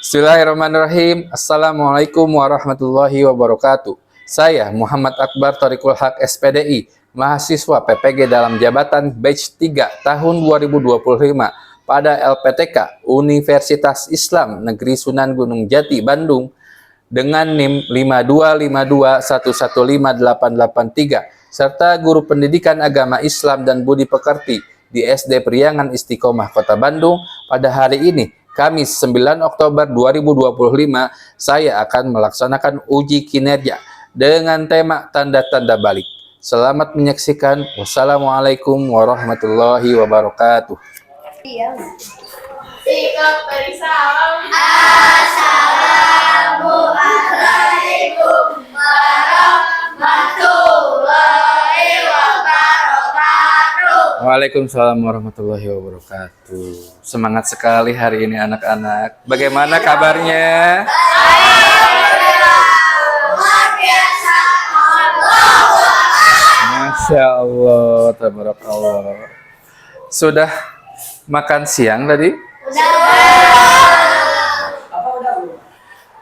Bismillahirrahmanirrahim. Assalamualaikum warahmatullahi wabarakatuh. Saya Muhammad Akbar Thoriqul Haq SPDI, mahasiswa PPG dalam jabatan batch 3 tahun 2025 pada LPTK Universitas Islam Negeri Sunan Gunung Jati, Bandung dengan NIM 5252115883 serta guru pendidikan agama Islam dan budi pekerti di SD Priangan Istiqomah Kota Bandung. Pada hari ini Kamis 9 Oktober 2025, saya akan melaksanakan uji kinerja dengan tema tanda-tanda balik. Selamat menyaksikan. Wassalamualaikum warahmatullahi wabarakatuh. Assalamualaikum warahmatullahi wabarakatuh. Waalaikumsalam warahmatullahi wabarakatuh. Semangat sekali hari ini anak-anak. Bagaimana kabarnya? Masya Allah, tabarakallah. Sudah makan siang tadi?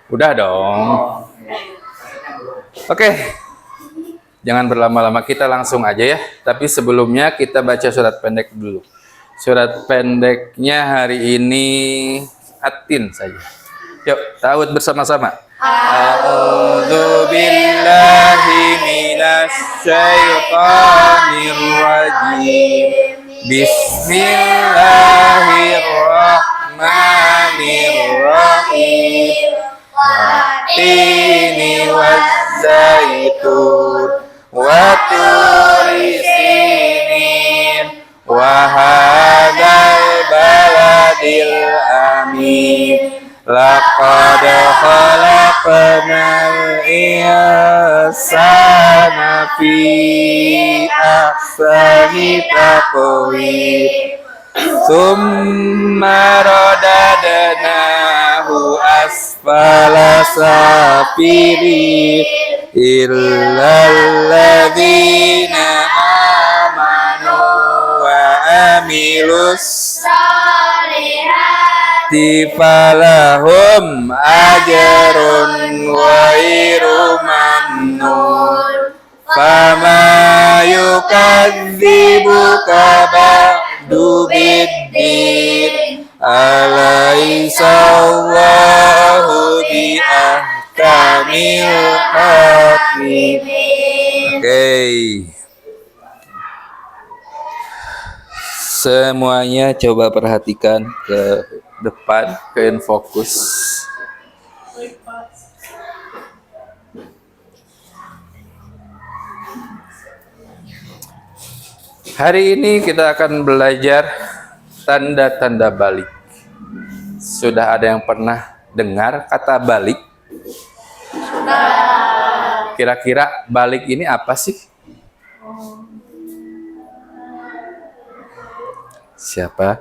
Udah dong. Oke. Jangan berlama-lama, kita langsung aja ya. Tapi sebelumnya kita baca surat pendek dulu. Surat pendeknya hari ini Atin saja. Yuk, ta'awudz bersama-sama. A'udzu billahi minasy syaithanir rajim. Bismillahirrahmanirrahim. Watini wazzaitun wa turi sinin wa hadzal baladil amin. Laqad khalaqnal insana fi ahsani taqwim. Tsumma radadnahu asfala safilin illal ladzina amanu wa amilus solihati falahum ajrun ghairu mamnun. Fama yukadzibuka ba'du biddin alaysa Allahu bi ahkamil hakimin. Oke. Semuanya coba perhatikan ke depan, ke fokus. Hari ini kita akan belajar tanda-tanda balik. Sudah ada yang pernah dengar kata balik? Kira-kira balik ini apa sih? Siapa?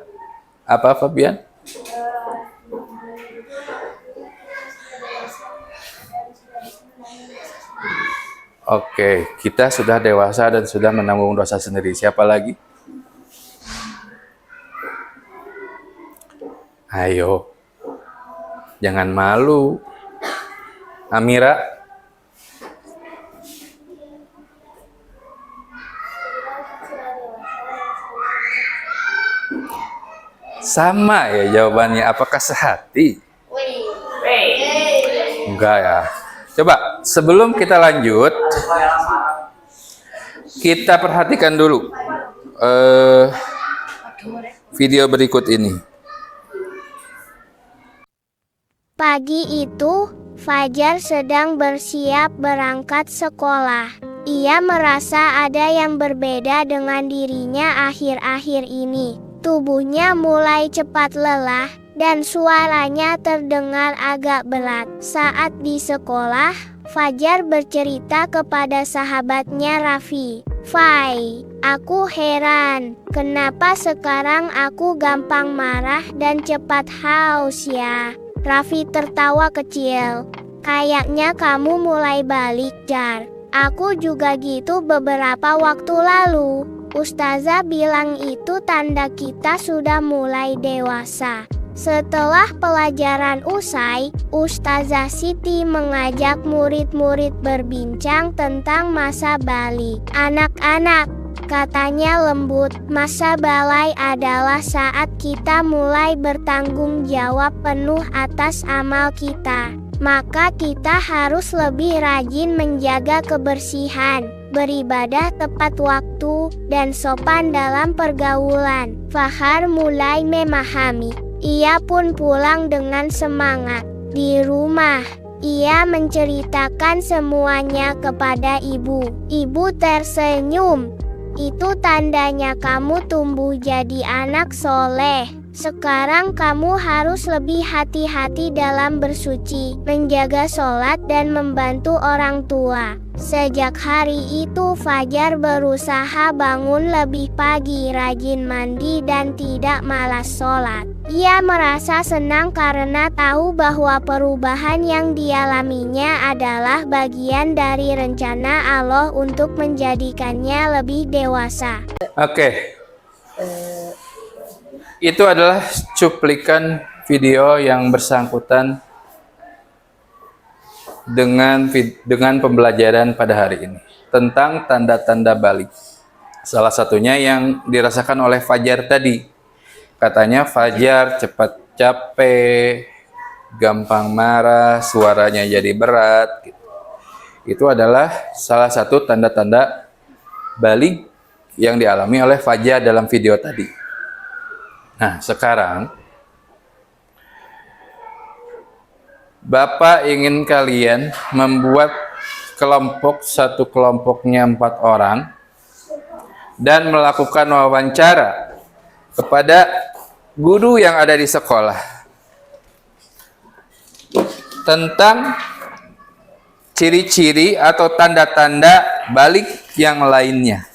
Apa, Fabian? Oke, kita sudah dewasa dan sudah menanggung dosa sendiri. Siapa lagi? Ayo, jangan malu. Amira? Sama ya jawabannya. Apakah sehati? Enggak ya. Coba sebelum kita lanjut, kita perhatikan dulu video berikut ini. Pagi itu, Fajar sedang bersiap berangkat sekolah. Ia merasa ada yang berbeda dengan dirinya akhir-akhir ini. Tubuhnya mulai cepat lelah dan suaranya terdengar agak berat. Saat di sekolah, Fajar bercerita kepada sahabatnya Raffi. "Fai, aku heran, kenapa sekarang aku gampang marah dan cepat haus ya?" Raffi tertawa kecil. "Kayaknya kamu mulai balik, Jar. Aku juga gitu beberapa waktu lalu. Ustazah bilang itu tanda kita sudah mulai dewasa." Setelah pelajaran usai, Ustazah Siti mengajak murid-murid berbincang tentang masa balik. Anak-anak, katanya lembut, masa balai adalah saat kita mulai bertanggung jawab penuh atas amal kita. Maka kita harus lebih rajin menjaga kebersihan, beribadah tepat waktu, dan sopan dalam pergaulan. Fahar mulai memahami. Ia pun pulang dengan semangat. Di rumah, ia menceritakan semuanya kepada ibu. Ibu tersenyum. Itu tandanya kamu tumbuh jadi anak soleh. Sekarang kamu harus lebih hati-hati dalam bersuci, menjaga sholat dan membantu orang tua. Sejak hari itu Fajar berusaha bangun lebih pagi, rajin mandi dan tidak malas sholat. Ia merasa senang karena tahu bahwa perubahan yang dialaminya adalah bagian dari rencana Allah untuk menjadikannya lebih dewasa. Oke. Itu adalah cuplikan video yang bersangkutan dengan pembelajaran pada hari ini tentang tanda-tanda balik. Salah satunya yang dirasakan oleh Fajar tadi. Katanya Fajar cepat capek, gampang marah, suaranya jadi berat. Itu adalah salah satu tanda-tanda balik yang dialami oleh Fajar dalam video tadi. Nah, sekarang Bapak ingin kalian membuat kelompok, satu kelompoknya 4 orang, dan melakukan wawancara kepada guru yang ada di sekolah tentang ciri-ciri atau tanda-tanda balik yang lainnya.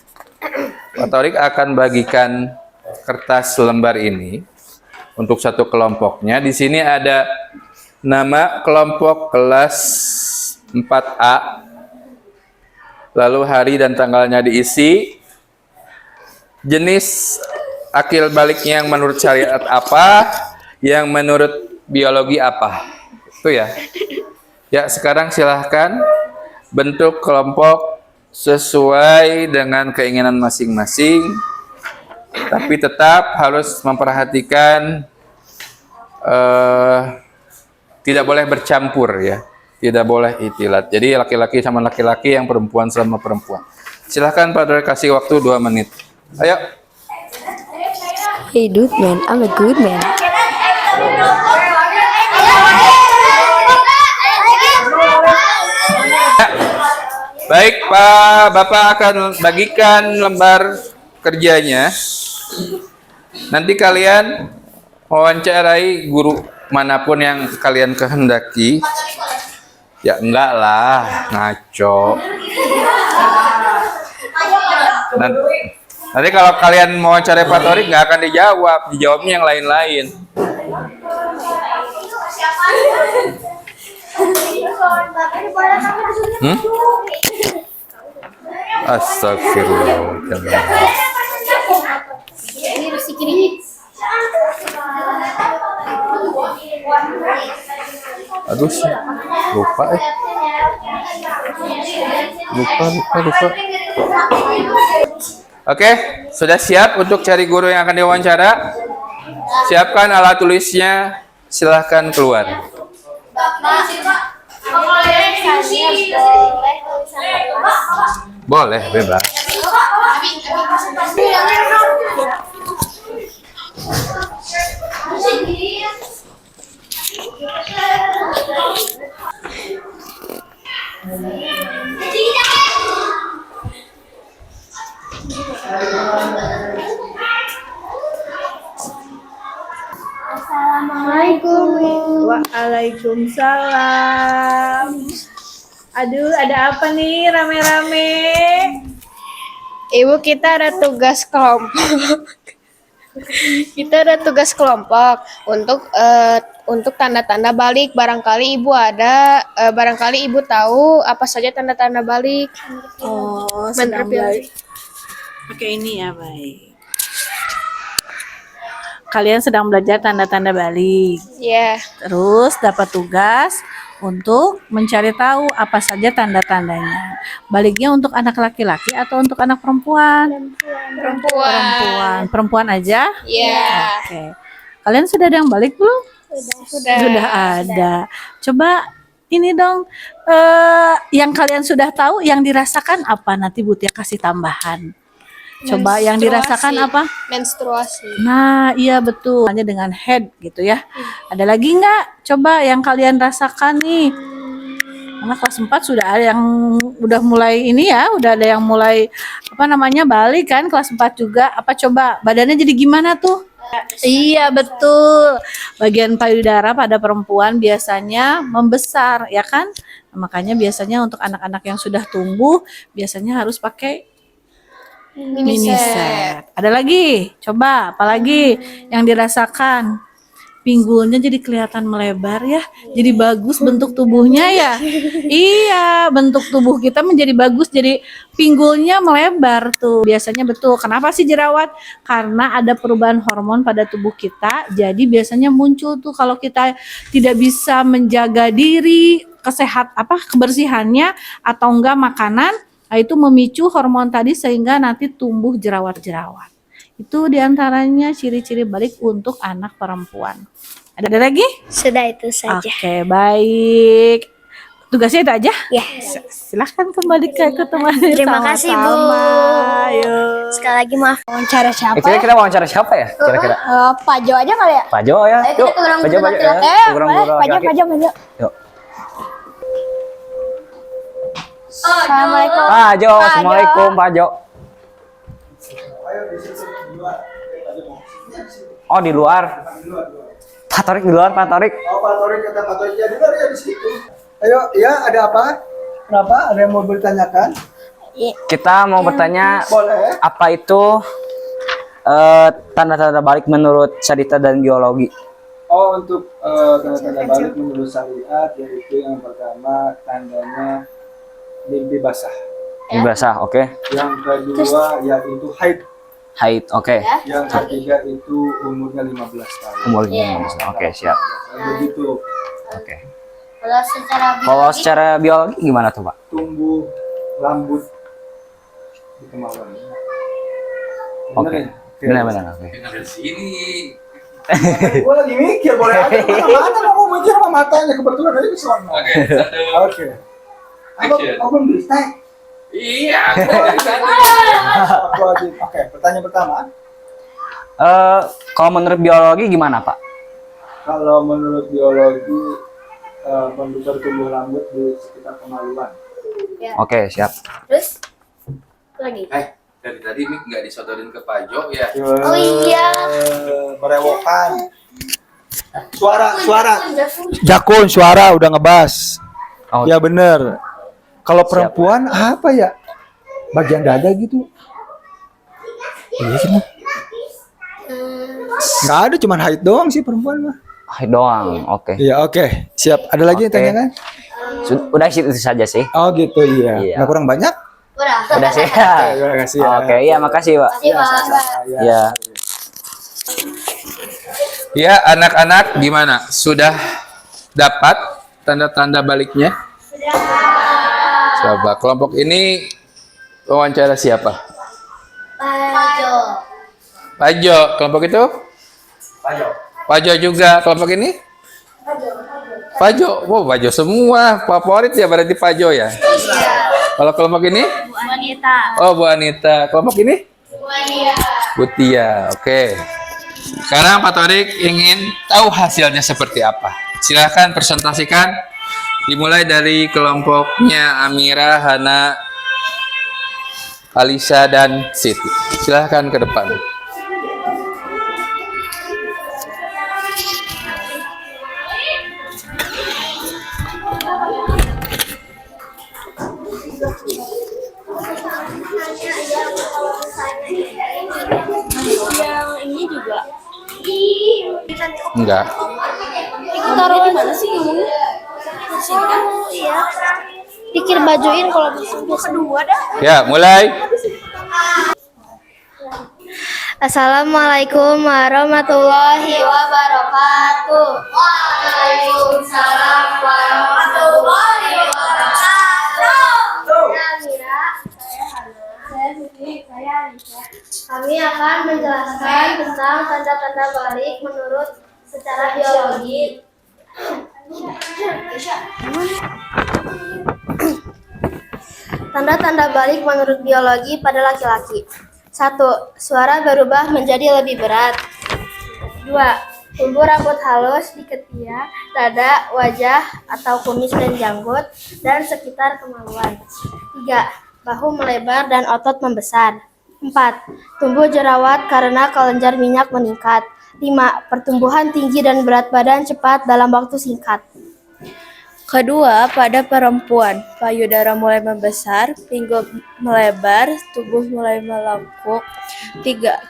Pak Torik akan bagikan kertas lembar ini untuk satu kelompoknya. Di sini ada nama kelompok kelas 4A, lalu hari dan tanggalnya diisi, jenis akil baliknya yang menurut syariat apa, yang menurut biologi apa. Itu ya. Ya, sekarang silahkan bentuk kelompok sesuai dengan keinginan masing-masing. Tapi tetap harus memperhatikan tidak boleh bercampur ya, tidak boleh itilat. Jadi laki-laki sama laki-laki, yang perempuan sama perempuan. Silahkan Pak Dore, kasih waktu 2 menit. Ayo. Hey dude man, I'm a good man. Baik Pak, Bapak akan bagikan lembar kerjanya. Nanti kalian wawancarai guru manapun yang kalian kehendaki. Ya enggak lah, ngaco. Nanti kalau kalian mau wawancarai Pak Torik nggak akan dijawab, dijawabnya yang lain-lain. Astagfirullah. Aduh, lupa lupa. Oke, sudah siap untuk cari guru yang akan diwawancara? Siapkan alat tulisnya, silahkan keluar. Boleh, bebas. Assalamualaikum. Waalaikumsalam. Aduh, ada apa nih rame-rame? Ibu, kita ada tugas kelompok. Kita ada tugas kelompok untuk tanda-tanda balik. Barangkali ibu tahu apa saja tanda-tanda balik. Oh, sedang belajar. Oke, ini ya, baik. kalian sedang belajar tanda-tanda balik. Ya. Terus dapat tugas untuk mencari tahu apa saja tanda-tandanya. Baliknya untuk anak laki-laki atau untuk anak perempuan? Perempuan. Perempuan aja? Ya. Oke. Kalian sudah ada yang balik belum? Sudah ada. Coba ini dong, yang kalian sudah tahu, yang dirasakan apa? Nanti Butia kasih tambahan. Coba yang dirasakan apa? Menstruasi. Nah, iya betul. Hanya dengan head gitu ya. Ada lagi nggak? Coba yang kalian rasakan nih. Karena kelas 4 sudah ada yang udah mulai ini ya, udah ada yang mulai balik kan kelas 4 juga. Apa coba badannya jadi gimana tuh? Iya betul. Bagian payudara pada perempuan biasanya membesar ya kan? Nah, makanya biasanya untuk anak-anak yang sudah tumbuh biasanya harus pakai mini set. Ada lagi? Coba apalagi yang dirasakan? Pinggulnya jadi kelihatan melebar ya. Jadi bagus bentuk tubuhnya ya. Iya, bentuk tubuh kita menjadi bagus, jadi pinggulnya melebar tuh. Biasanya betul. Kenapa sih jerawat? Karena ada perubahan hormon pada tubuh kita. Jadi biasanya muncul tuh kalau kita tidak bisa menjaga diri, kebersihannya atau enggak makanan, nah itu memicu hormon tadi sehingga nanti tumbuh jerawat-jerawat. Itu diantaranya ciri-ciri balik untuk anak perempuan. Ada lagi? Sudah itu saja. Oke, baik. Tugasnya itu aja? Ya. Silahkan kembali ke teman. Terima kasih, Bu. Ayo. Sekali lagi maaf. Wawancara siapa? Kira-kira wawancara siapa ya? Kira-kira Pak Jo aja kali ya? Pak Jo ya. Yuk, Pak Jo, Pak Jo ya. Pak Jo. Yuk. Assalamualaikum. Pak Jo, assalamualaikum Pak Jo. Oh di luar. Pak Torik di luar, Pak Torik. Oh, Pak Torik kata Pak Torik ya di luar ya di situ. Ayo, ya ada apa? Kenapa? Ada yang mau bertanyakan? Kita mau bertanya Boleh. apa itu tanda-tanda balik menurut Sadita dan biologi? Oh, untuk tanda-tanda balik menurut syariat yaitu yang pertama tandanya mimpi basah. Ini basah, oke. Yang kedua yaitu haid. Haid, oke. Yang ketiga itu umurnya 15 tahun. Umurnya 15. Oke, siap. Begitu. Oke. Kalau Kalau secara biologi gimana tuh, Pak? Tumbuh rambut di kemaluan. Oke. Benar-benar, oke. Dari sini. Gue lagi mikir boleh aja mana mau mikir sama matanya kebetulan aja bisa. Oke, satu. Oke. Abang beli teh. Iya, aku dari tadi. Aku lagi. Oke, pertanyaan pertama. Kalau menurut biologi gimana, Pak? Kalau menurut biologi pembentukan tumbuh rambut di sekitar kemaluan. Oke, siap. Terus lagi. Dari tadi Mik nggak disodorin ke Pak Jo ya. Oh iya. Berewokan. Suara. Jakun suara udah ngebas. Oh, Ya bener. Kalau perempuan apa ya? Bagian dada gitu. Iya sih mah. Nggak ada, cuman haid doang sih perempuan mah. haid doang, oke. Iya oke, siap. Ada lagi yang Oke. tanyakan? Udah itu saja sih. Oh gitu iya. Iya. Nggak kurang banyak? Udah sih. Terima kasih ya. Oke, iya makasih, Pak. Iya. Ya, anak-anak gimana? Sudah dapat tanda-tanda baliknya? Coba kelompok ini wawancara siapa? Pak Jo. Kelompok itu? Pak Jo juga. Kelompok ini? Pak Jo. Wow, Pak Jo semua. Favorit ya berarti Pak Jo ya? Kalau kelompok ini? Bu Anita. Oh, Bu Anita. Kelompok ini? Bu Tia. Oke. Sekarang Pak Torik ingin tahu hasilnya seperti apa. Silahkan presentasikan. Dimulai dari kelompoknya Amira, Hana, Alisa, dan Siti. Silahkan ke depan. Yang ini juga. Enggak. Taruh di mana sih ngomongnya? Oh iya. Pikir bajuin kalau kedua dah. Ya, mulai. Assalamualaikum warahmatullahi wabarakatuh. Waalaikumsalam warahmatullahi wabarakatuh. Kami akan menjelaskan tentang tanda-tanda balik menurut secara biologi. Tanda-tanda balik menurut biologi pada laki-laki. 1. Suara berubah menjadi lebih berat. 2. Tumbuh rambut halus di ketiak, dada, wajah, atau kumis dan janggut, dan sekitar kemaluan. 3. Bahu melebar dan otot membesar. 4. Tumbuh jerawat karena kelenjar minyak meningkat. 5. Pertumbuhan tinggi dan berat badan cepat dalam waktu singkat. Kedua, pada perempuan, payudara mulai membesar, pinggul melebar, tubuh mulai melengkung. 3.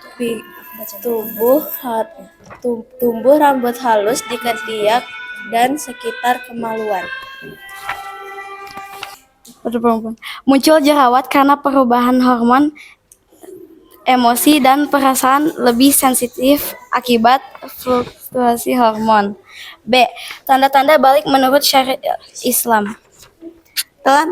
Tumbuh rambut halus di ketiak dan sekitar kemaluan. Pada perempuan, muncul jerawat karena perubahan hormon, emosi dan perasaan lebih sensitif akibat fluktuasi hormon. B. Tanda-tanda balik menurut syariat Islam. Telah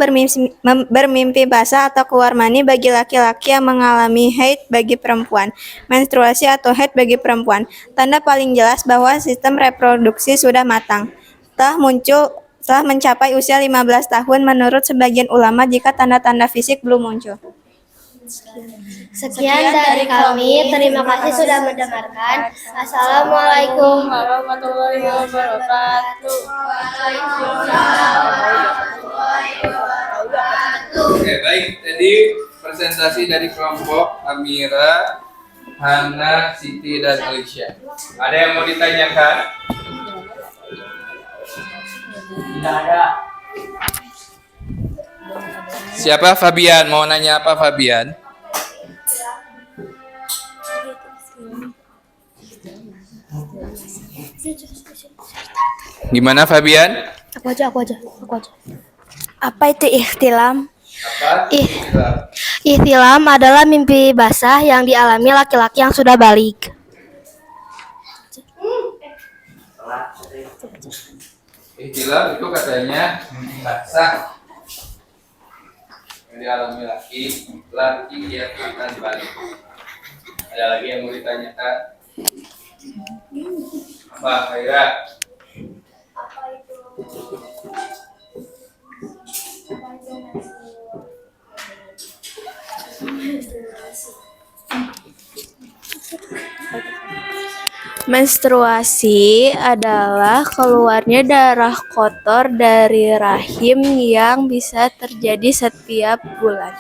bermimpi basah atau keluar mani bagi laki-laki yang mengalami haid bagi perempuan, menstruasi atau haid bagi perempuan. Tanda paling jelas bahwa sistem reproduksi sudah matang. Telah mencapai usia 15 tahun menurut sebagian ulama jika tanda-tanda fisik belum muncul. Sekian dari kami, terima kasih sudah mendengarkan. Assalamualaikum warahmatullahi wabarakatuh. Oke, baik. Jadi presentasi dari kelompok Amira, Hana, Siti, dan Alicia. Ada yang mau ditanyakan? Tidak ada. Siapa Fabian? Mau nanya apa Fabian? Gimana Fabian? Aku aja. Apa itu ihtilam? Apa? Ihtilam adalah mimpi basah yang dialami laki-laki yang sudah balik. Ihtilam itu katanya mimpi basah yang dialami laki yang akan balik. Ada lagi yang mau ditanyakan? Apa Khaira? Menstruasi adalah keluarnya darah kotor dari rahim yang bisa terjadi setiap bulan.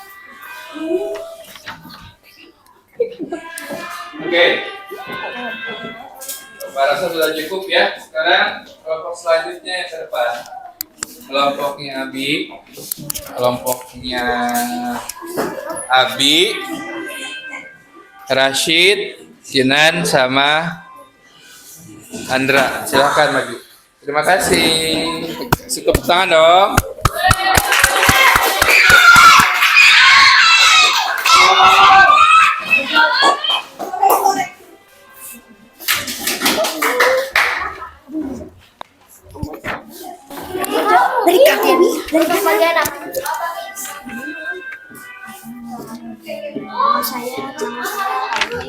Oke. Saya rasa sudah cukup ya. Sekarang kelompok selanjutnya yang ke depan. Kelompoknya Abi, Rashid, Sinan, sama Andra. Silakan maju. Terima kasih. Cukup tangan dong.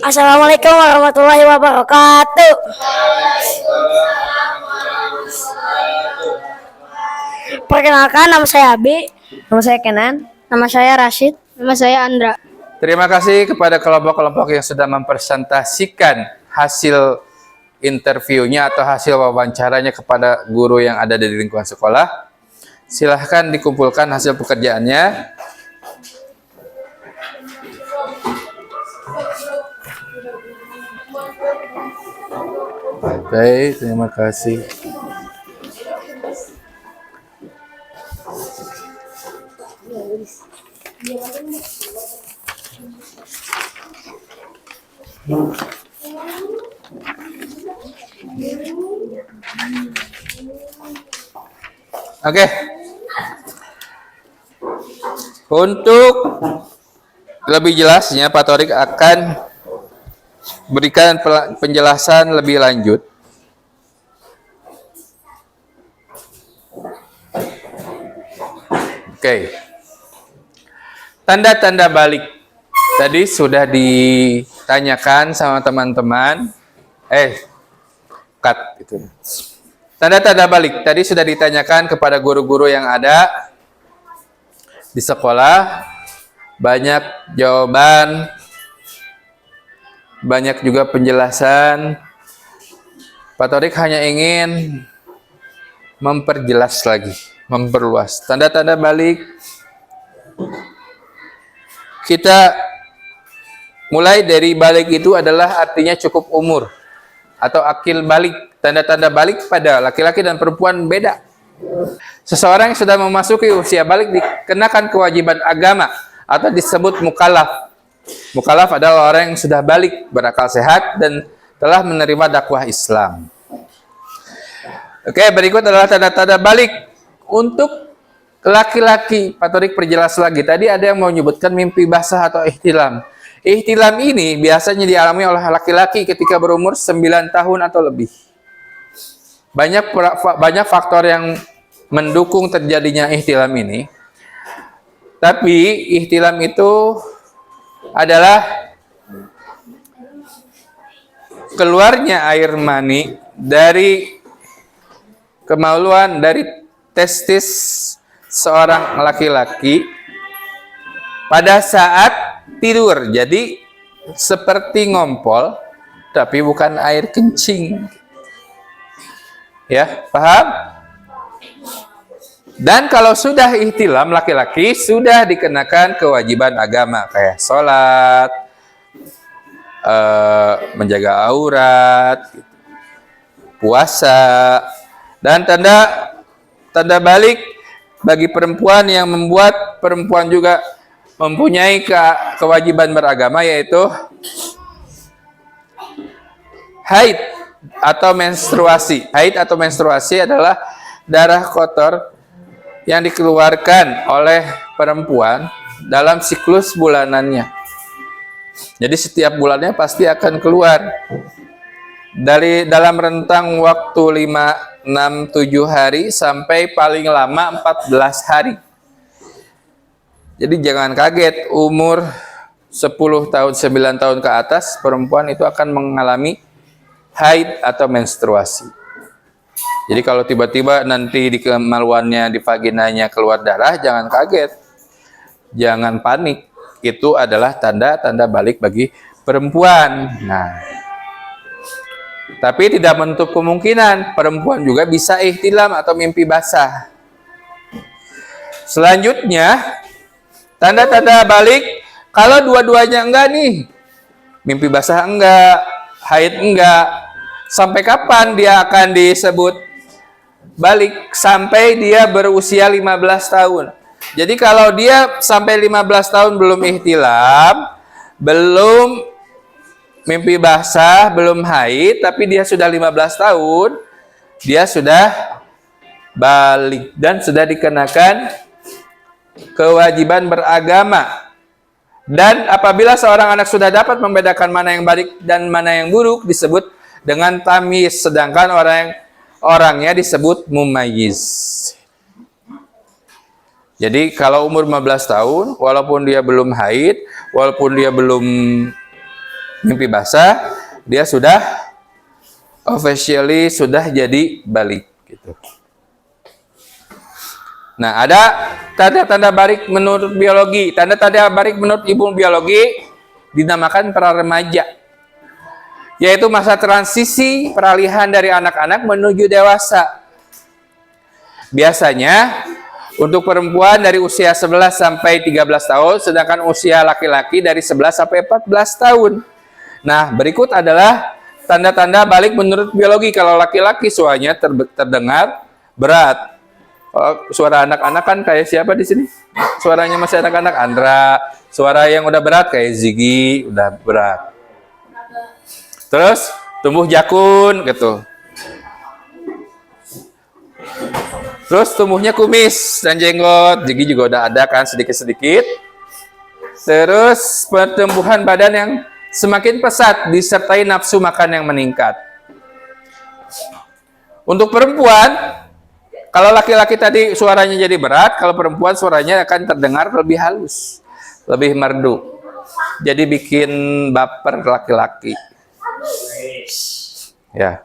Assalamualaikum warahmatullahi wabarakatuh. Perkenalkan, nama saya Abi. Nama saya Kenan. Nama saya Rashid. Nama saya Andra. Terima kasih kepada kelompok-kelompok yang sudah mempresentasikan hasil interviewnya atau hasil wawancaranya kepada guru yang ada di lingkungan sekolah. Silahkan dikumpulkan hasil pekerjaannya. Baik, terima kasih. Oke. Untuk lebih jelasnya Pak Torik akan berikan penjelasan lebih lanjut. Oke. Tanda-tanda balik. Tadi sudah ditanyakan sama teman-teman. Cut gitu. Tanda-tanda balik. Tadi sudah ditanyakan kepada guru-guru yang ada di sekolah. Banyak jawaban, banyak juga penjelasan. Pak Torik hanya ingin memperjelas lagi, memperluas. Tanda-tanda balik, kita mulai dari balik itu adalah artinya cukup umur atau akil balik. Tanda-tanda balik pada laki-laki dan perempuan beda. Seseorang yang sudah memasuki usia balik dikenakan kewajiban agama atau disebut mukallaf. Mukallaf adalah orang yang sudah balik, berakal sehat, dan telah menerima dakwah Islam. Oke, berikut adalah tanda-tanda balik untuk laki-laki. Pak Torik perjelas lagi. Tadi ada yang mau menyebutkan mimpi basah atau ihtilam. Ihtilam ini biasanya dialami oleh laki-laki ketika berumur 9 tahun atau lebih. Banyak faktor yang mendukung terjadinya ihtilam ini. Tapi ihtilam itu adalah keluarnya air mani dari kemaluan dari testis seorang laki-laki pada saat tidur. Jadi seperti ngompol tapi bukan air kencing. Ya, paham? Dan kalau sudah ihtilam, laki-laki sudah dikenakan kewajiban agama kayak sholat, menjaga aurat, puasa, dan tanda balik bagi perempuan yang membuat perempuan juga mempunyai kewajiban beragama, yaitu haid atau menstruasi. Haid atau menstruasi adalah darah kotor yang dikeluarkan oleh perempuan dalam siklus bulanannya. Jadi setiap bulannya pasti akan keluar dalam rentang waktu 5, 6, 7 hari sampai paling lama 14 hari. Jadi jangan kaget umur 10 tahun, 9 tahun ke atas perempuan itu akan mengalami haid atau menstruasi. Jadi kalau tiba-tiba nanti di kemaluannya, di vaginanya keluar darah, jangan kaget. Jangan panik. Itu adalah tanda-tanda balik bagi perempuan. Nah, tapi tidak menutup kemungkinan perempuan juga bisa ihtilam atau mimpi basah. Selanjutnya, tanda-tanda balik kalau dua-duanya enggak nih. Mimpi basah enggak, haid enggak. Sampai kapan dia akan disebut balik? Sampai dia berusia 15 tahun. Jadi kalau dia sampai 15 tahun belum ihtilam, belum mimpi basah, belum haid, tapi dia sudah 15 tahun, dia sudah balik dan sudah dikenakan kewajiban beragama. Dan apabila seorang anak sudah dapat membedakan mana yang baik dan mana yang buruk, disebut dengan tamyiz, sedangkan orangnya disebut mumayyiz. Jadi kalau umur 15 tahun, walaupun dia belum haid, walaupun dia belum mimpi basah, dia sudah officially sudah jadi balik gitu. Nah, ada tanda-tanda balik menurut biologi. Tanda-tanda balik menurut ilmu biologi dinamakan pra remaja, yaitu masa transisi peralihan dari anak-anak menuju dewasa. Biasanya untuk perempuan dari usia 11 sampai 13 tahun, sedangkan usia laki-laki dari 11 sampai 14 tahun. Nah, berikut adalah tanda-tanda balik menurut biologi. Kalau laki-laki suaranya terdengar berat. Suara anak-anak kan kayak siapa di sini? Suaranya masih anak-anak, Andra. Suara yang udah berat kayak Ziggy, udah berat. Terus tumbuh jakun gitu. Terus tumbuhnya kumis dan jenggot. Ziggy juga udah ada kan sedikit-sedikit. Terus pertumbuhan badan yang semakin pesat disertai nafsu makan yang meningkat. Untuk perempuan, kalau laki-laki tadi suaranya jadi berat, kalau perempuan suaranya akan terdengar lebih halus, lebih merdu. Jadi bikin baper laki-laki. Ya.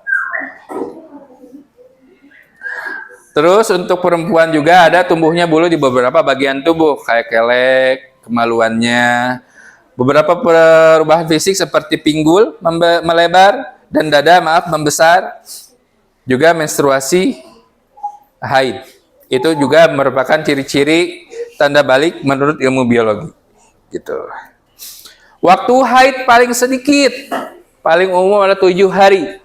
Terus untuk perempuan juga ada tumbuhnya bulu di beberapa bagian tubuh, kayak kelek, kemaluannya. Beberapa perubahan fisik seperti pinggul melebar dan dada membesar. Juga menstruasi, haid. Itu juga merupakan ciri-ciri tanda balik menurut ilmu biologi. Gitu. Waktu haid paling sedikit, paling umum adalah 7 hari,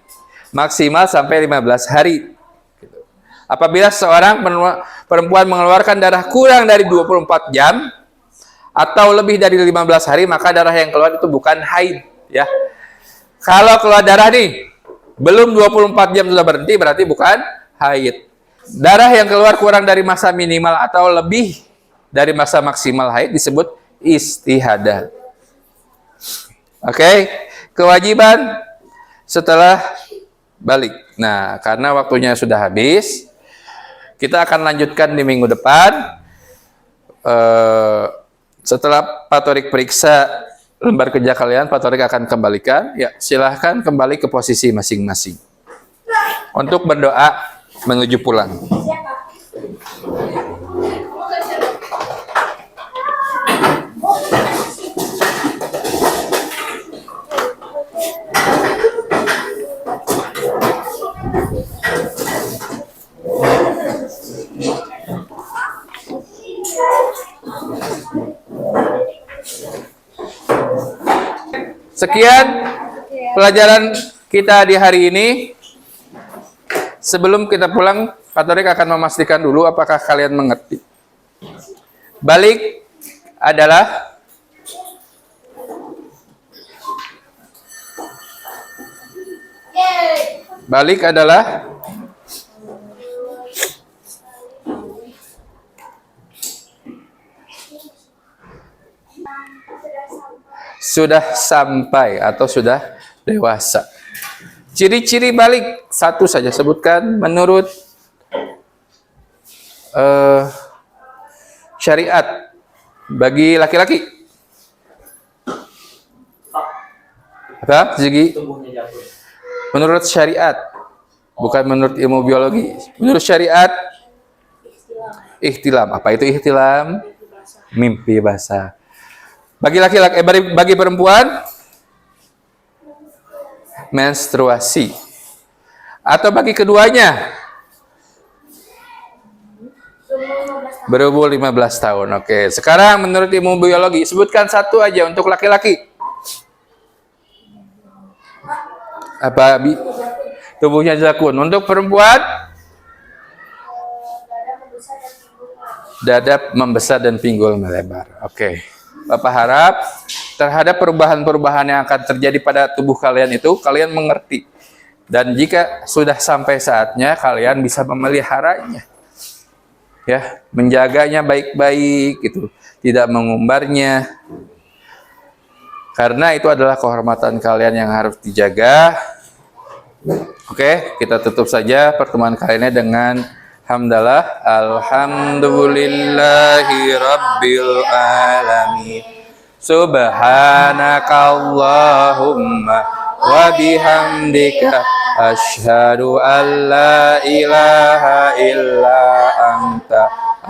maksimal sampai 15 hari. Apabila seorang perempuan mengeluarkan darah kurang dari 24 jam atau lebih dari 15 hari, maka darah yang keluar itu bukan haid, ya. Kalau keluar darah nih belum 24 jam sudah berhenti, berarti bukan haid. Darah yang keluar kurang dari masa minimal atau lebih dari masa maksimal haid disebut istihadah. Oke, kewajiban setelah balik. Nah, karena waktunya sudah habis, kita akan lanjutkan di minggu depan. Setelah Pak Torik periksa lembar kerja kalian, Pak Torik akan kembalikan. Ya, silahkan kembali ke posisi masing-masing untuk berdoa menuju pulang. Sekian pelajaran kita di hari ini. Sebelum kita pulang, Pak Torik akan memastikan dulu apakah kalian mengerti. Balik adalah sudah sampai atau sudah dewasa. Ciri-ciri balik satu saja sebutkan menurut syariat bagi laki-laki. Apa, Zigi? Menurut syariat, bukan menurut ilmu biologi. Menurut syariat, ihtilam. Apa itu ihtilam? Mimpi basah. Bagi laki-laki, bagi perempuan, menstruasi. Atau bagi keduanya, berumur 15 tahun. Oke, sekarang menurut ilmu biologi, sebutkan satu aja untuk laki-laki. Apa? Tubuhnya zakun. Untuk perempuan, dada membesar dan pinggul melebar. Oke. Bapak harap terhadap perubahan-perubahan yang akan terjadi pada tubuh kalian itu, kalian mengerti. Dan jika sudah sampai saatnya, kalian bisa memeliharanya. Ya, menjaganya baik-baik gitu, tidak mengumbarnya. Karena itu adalah kehormatan kalian yang harus dijaga. Oke, kita tutup saja pertemuan kali ini dengan hamdalah, alhamdulillahi rabbil alamin, subhanakallahumma wa bihamdika asyhadu an la ilaha illa anta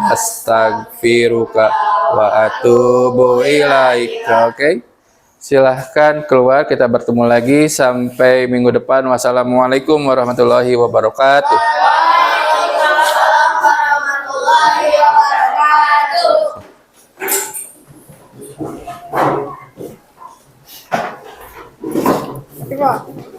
astaghfiruka wa atubu ilaika. Oke, silahkan keluar, kita bertemu lagi sampai minggu depan. Wassalamualaikum warahmatullahi wabarakatuh. Pak.